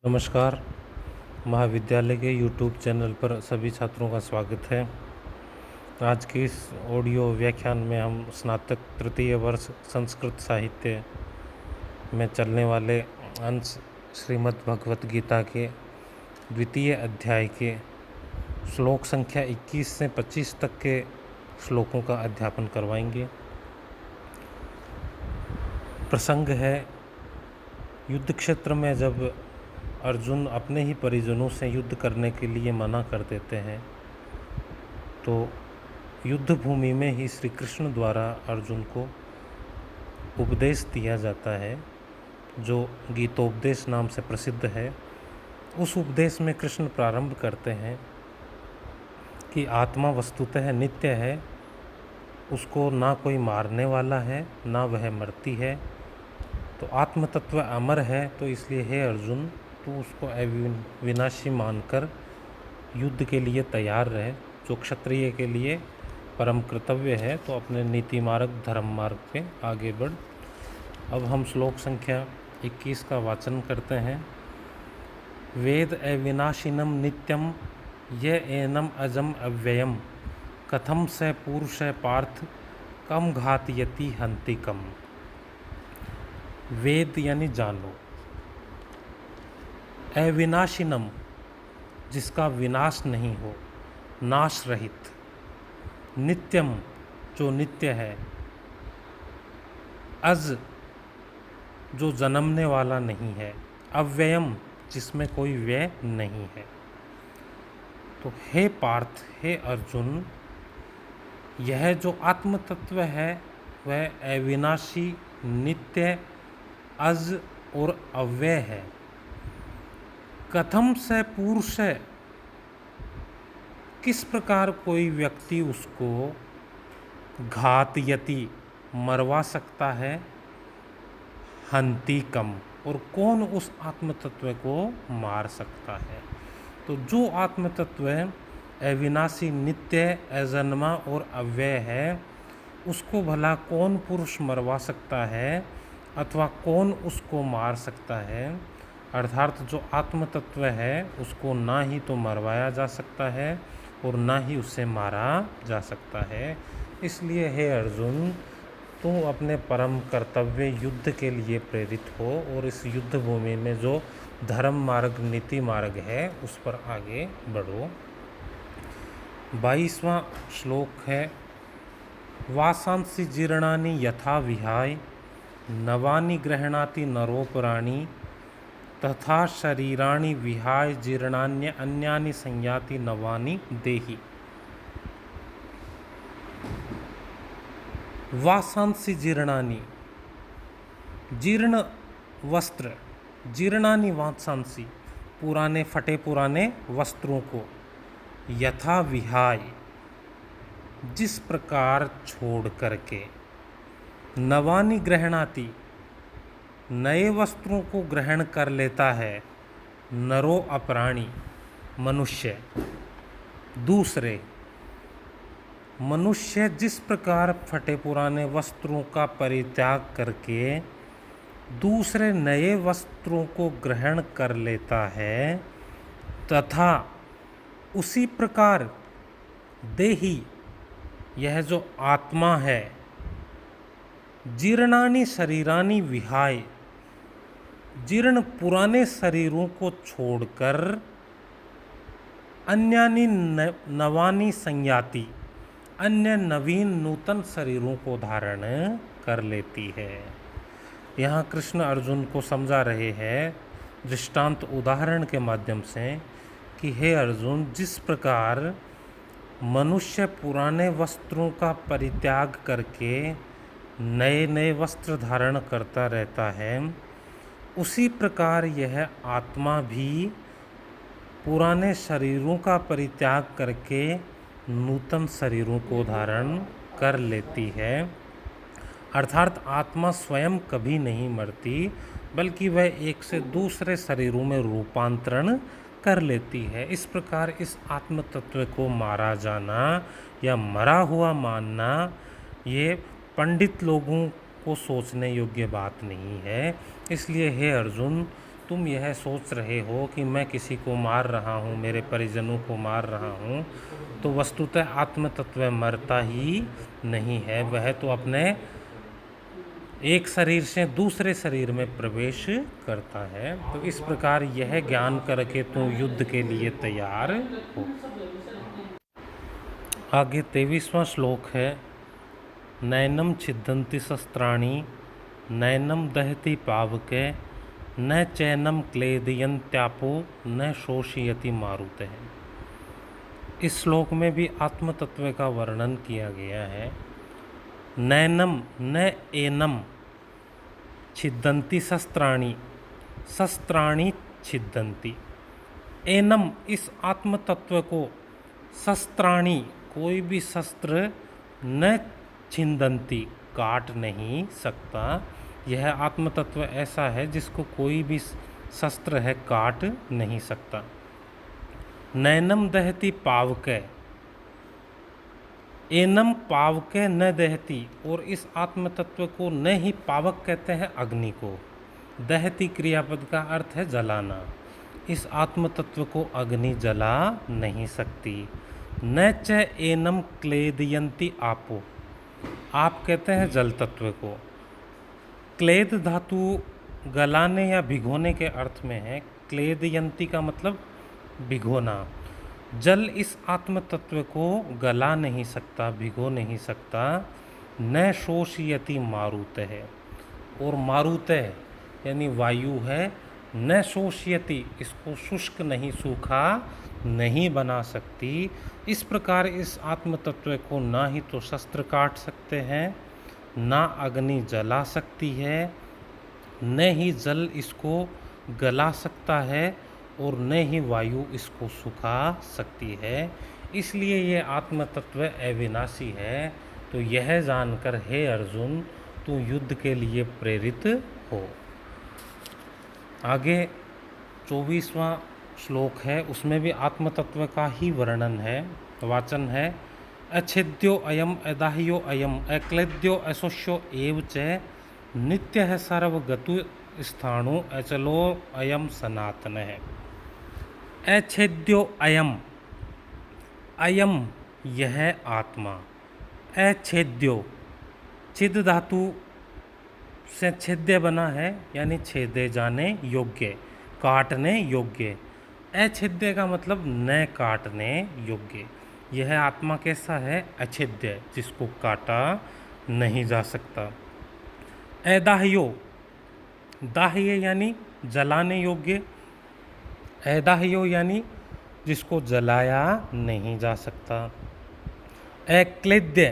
नमस्कार। महाविद्यालय के YouTube चैनल पर सभी छात्रों का स्वागत है। आज के इस ऑडियो व्याख्यान में हम स्नातक तृतीय वर्ष संस्कृत साहित्य में चलने वाले अंश श्रीमद् भगवत गीता के द्वितीय अध्याय के श्लोक संख्या 21 से 25 तक के श्लोकों का अध्यापन करवाएंगे। प्रसंग है, युद्ध क्षेत्र में जब अर्जुन अपने ही परिजनों से युद्ध करने के लिए मना कर देते हैं तो युद्ध भूमि में ही श्री कृष्ण द्वारा अर्जुन को उपदेश दिया जाता है, जो गीतोपदेश नाम से प्रसिद्ध है। उस उपदेश में कृष्ण प्रारंभ करते हैं कि आत्मा वस्तुतः नित्य है, उसको ना कोई मारने वाला है ना वह मरती है। तो आत्म तत्व अमर है, तो इसलिए हे अर्जुन तू उसको अविनाशी मानकर युद्ध के लिए तैयार रहे, जो क्षत्रिय के लिए परम कर्तव्य है। तो अपने नीति मार्ग धर्म मार्ग पे आगे बढ़। अब हम श्लोक संख्या 21 का वाचन करते हैं। वेद अविनाशिनम नित्यम ये एनम अजम अव्ययम कथम स पुरुष पार्थ कम घातयति हंति कम। वेद यानी जानो, अविनाशिनम जिसका विनाश नहीं हो, नाश रहित, नित्यम जो नित्य है, अज जो जन्मने वाला नहीं है, अव्ययम जिसमें कोई व्यय नहीं है। तो हे पार्थ, हे अर्जुन, यह जो आत्म तत्व है वह अविनाशी, नित्य, अज और अव्यय है। कथम से पुरुष है, किस प्रकार कोई व्यक्ति उसको घातयति मरवा सकता है, हंति कम, और कौन उस आत्म तत्व को मार सकता है। तो जो आत्म तत्व अविनाशी, नित्य, अजन्मा और अव्यय है, उसको भला कौन पुरुष मरवा सकता है अथवा कौन उसको मार सकता है। अर्थात जो आत्म तत्व है उसको ना ही तो मरवाया जा सकता है और ना ही उससे मारा जा सकता है। इसलिए हे अर्जुन, तू अपने परम कर्तव्य युद्ध के लिए प्रेरित हो और इस युद्ध भूमि में जो धर्म मार्ग, नीति मार्ग है उस पर आगे बढ़ो। 22वां श्लोक है, वासांसि जीर्णानि यथा विहाय नवानि गृह्णाति नरोपराणि तथा शरीराणि विहाय जीर्णान्य अन्यानि संयाति नवानि देहि। वासांसि जीर्णानि, जीर्ण वस्त्र, जीर्णानि वासांसि पुराने फटे पुराने वस्त्रों को, यथा विहाय जिस प्रकार छोड़ करके, नवानि गृह्णाति नए वस्त्रों को ग्रहण कर लेता है, नरो अपराणी मनुष्य, दूसरे मनुष्य जिस प्रकार फटे पुराने वस्त्रों का परित्याग करके दूसरे नए वस्त्रों को ग्रहण कर लेता है, तथा उसी प्रकार देही यह जो आत्मा है, जीर्णानि शरीरानि विहाय जीर्ण पुराने शरीरों को छोड़कर अन्यानि नवानि संयाति अन्य नवीन नूतन शरीरों को धारण कर लेती है। यहाँ कृष्ण अर्जुन को समझा रहे हैं दृष्टांत उदाहरण के माध्यम से कि हे अर्जुन, जिस प्रकार मनुष्य पुराने वस्त्रों का परित्याग करके नए नए वस्त्र धारण करता रहता है, उसी प्रकार यह आत्मा भी पुराने शरीरों का परित्याग करके नूतन शरीरों को धारण कर लेती है। अर्थात आत्मा स्वयं कभी नहीं मरती, बल्कि वह एक से दूसरे शरीरों में रूपांतरण कर लेती है। इस प्रकार इस आत्म तत्व को मारा जाना या मरा हुआ मानना ये पंडित लोगों को सोचने योग्य बात नहीं है। इसलिए हे अर्जुन, तुम यह सोच रहे हो कि मैं किसी को मार रहा हूँ, मेरे परिजनों को मार रहा हूँ, तो वस्तुतः आत्म तत्व मरता ही नहीं है, वह तो अपने एक शरीर से दूसरे शरीर में प्रवेश करता है। तो इस प्रकार यह ज्ञान करके तू युद्ध के लिए तैयार हो। आगे 23वां श्लोक है, नैनम छिद्दन्ति शस्त्राणि नैनम दहति पावके न चैनम क्लेदयन्त्यापो न शोषयति मारुतः। इस श्लोक में भी आत्म तत्व का वर्णन किया गया है। नैनम न एनम छिद्दन्ति शस्त्राणि, शस्त्राणि छिद्दन्ति। एनम इस आत्म तत्व को, शस्त्राणि कोई भी शस्त्र, न छिन्दन्ति काट नहीं सकता। यह आत्म तत्व ऐसा है जिसको कोई भी शस्त्र है काट नहीं सकता। नैनम दहति पावके, एनम पावके न दहति, और इस आत्म तत्व को न ही पावक कहते हैं अग्नि को, दहति क्रियापद का अर्थ है जलाना। इस आत्म तत्व को अग्नि जला नहीं सकती। न च एनम क्लेदयन्ति आपो, आप कहते हैं जल तत्व को। क्लेद धातु गलाने या भिगोने के अर्थ में है। क्लेदयन्ति का मतलब भिगोना। जल इस आत्म तत्व को गला नहीं सकता, भिगो नहीं सकता। न शोषयति मारुतः, और मारुतः यानी वायु है, न शोषयति इसको शुष्क नहीं, सूखा नहीं बना सकती। इस प्रकार इस आत्म तत्व को ना ही तो शस्त्र काट सकते हैं, ना अग्नि जला सकती है, न ही जल इसको गला सकता है, और न ही वायु इसको सुखा सकती है। इसलिए ये आत्म तत्व अविनाशी है। तो यह जानकर हे अर्जुन तू युद्ध के लिए प्रेरित हो। आगे 24वां श्लोक है, उसमें भी आत्म तत्व का ही वर्णन है। वाचन है, अच्छेद्यो अयम अदाह्यो अयम अक्लेद्यो अशोष्यो एव च नित्यः सर्वगतु स्थाणु अचलो अयम सनातन है। अच्छेद्यो अयम, अयम यह आत्मा, अच्छेद्यो छिद धातु से छेद्य बना है, यानी छेदे जाने योग्य, काटने योग्य। अछेद्य का मतलब न काटने योग्य। यह आत्मा कैसा है? अछेद्य, जिसको काटा नहीं जा सकता। अदाह्यो, दाह्य यानी जलाने योग्य, अदाह्यो यानी जिसको जलाया नहीं जा सकता। अक्लेद्य,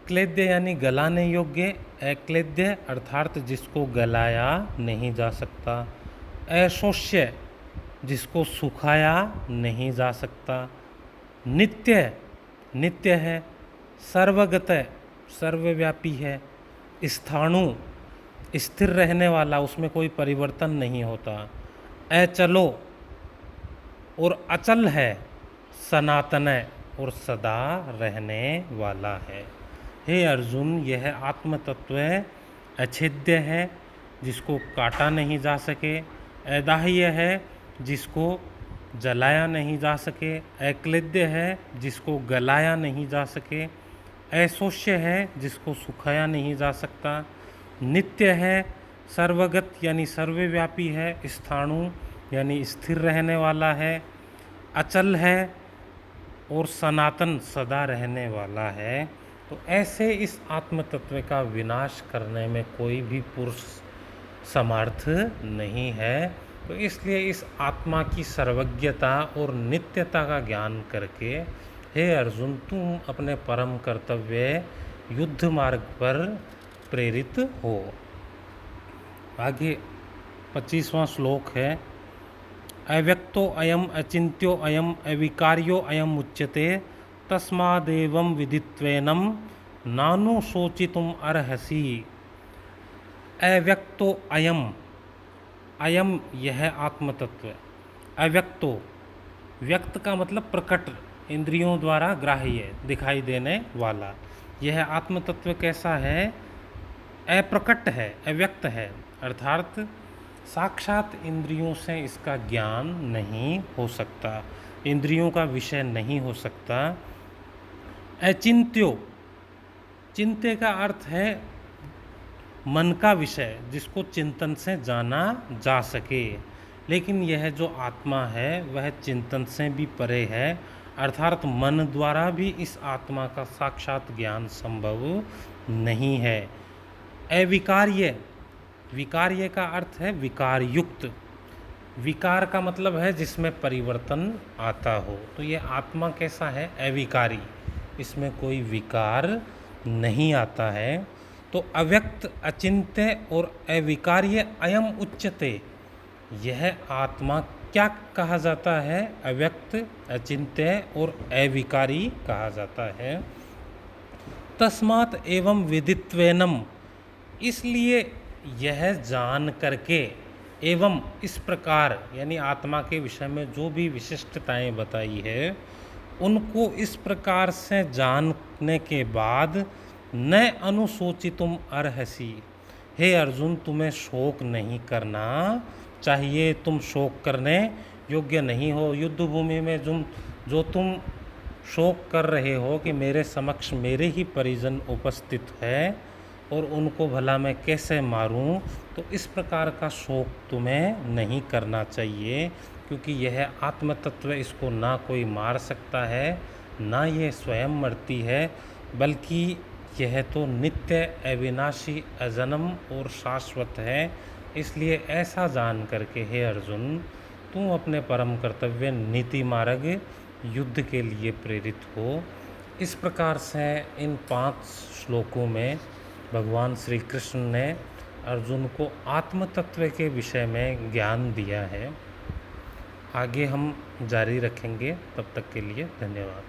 क्लेद्य यानी गलाने योग्य, अक्लेद्य अर्थात जिसको गलाया नहीं जा सकता। अशोष्य, जिसको सुखाया नहीं जा सकता। नित्य, नित्य है। सर्वगत, सर्वव्यापी है। स्थाणु, स्थिर रहने वाला, उसमें कोई परिवर्तन नहीं होता। अचलो, और अचल है। सनातन, और सदा रहने वाला है। हे अर्जुन, यह आत्म तत्व अछेद्य है, जिसको काटा नहीं जा सके। अदाह्य है, जिसको जलाया नहीं जा सके। अक्लेद्य है, जिसको गलाया नहीं जा सके। अशोष्य है, जिसको सुखाया नहीं जा सकता। नित्य है, सर्वगत यानी सर्वव्यापी है। स्थाणु यानी स्थिर रहने वाला है। अचल है, और सनातन सदा रहने वाला है। तो ऐसे इस आत्म तत्व का विनाश करने में कोई भी पुरुष समर्थ नहीं है। तो इसलिए इस आत्मा की सर्वज्ञता और नित्यता का ज्ञान करके हे अर्जुन, तुम अपने परम कर्तव्य युद्ध मार्ग पर प्रेरित हो। आगे 25वां श्लोक है, अव्यक्तो अयम अचिन्त्यो अयम अविकार्यो अयम उच्यते तस्मादेवं विदित्वेनं नानु शोचितुम अर्हसि। अव्यक्तो अयम, अयम यह आत्म तत्व। अव्यक्तो, व्यक्त का मतलब प्रकट, इंद्रियों द्वारा ग्राह्य, दिखाई देने वाला। यह आत्म तत्व कैसा है? अप्रकट है, अव्यक्त है, अर्थात साक्षात इंद्रियों से इसका ज्ञान नहीं हो सकता, इंद्रियों का विषय नहीं हो सकता। अचिंत्यो, चिंत्य का अर्थ है मन का विषय, जिसको चिंतन से जाना जा सके, लेकिन यह जो आत्मा है वह चिंतन से भी परे है, अर्थात मन द्वारा भी इस आत्मा का साक्षात ज्ञान संभव नहीं है। अविकार्य, विकार्य का अर्थ है विकार युक्त, विकार का मतलब है जिसमें परिवर्तन आता हो, तो ये आत्मा कैसा है? अविकारी, इसमें कोई विकार नहीं आता है। तो अव्यक्त, अचिंत्य और अविकार्य अयम उच्यते, यह आत्मा क्या कहा जाता है? अव्यक्त, अचिंत्य और अविकारी कहा जाता है। तस्मात् एवं विदित्वेनम, इसलिए यह जान करके, एवं इस प्रकार, यानी आत्मा के विषय में जो भी विशिष्टताएं बताई है उनको इस प्रकार से जानने के बाद न अनुशोचितुम अर्हसि, हे अर्जुन तुम्हें शोक नहीं करना चाहिए, तुम शोक करने योग्य नहीं हो। युद्ध भूमि में जो तुम शोक कर रहे हो कि मेरे समक्ष मेरे ही परिजन उपस्थित है और उनको भला मैं कैसे मारूं, तो इस प्रकार का शोक तुम्हें नहीं करना चाहिए, क्योंकि यह आत्म तत्व, इसको ना कोई मार सकता है, ना ये स्वयं मरती है, बल्कि यह तो नित्य, अविनाशी, अजन्म और शाश्वत है। इसलिए ऐसा जान करके हे अर्जुन, तुम अपने परम कर्तव्य नीति मार्ग युद्ध के लिए प्रेरित हो। इस प्रकार से इन 5 श्लोकों में भगवान श्री कृष्ण ने अर्जुन को आत्म तत्व के विषय में ज्ञान दिया है। आगे हम जारी रखेंगे, तब तक के लिए धन्यवाद।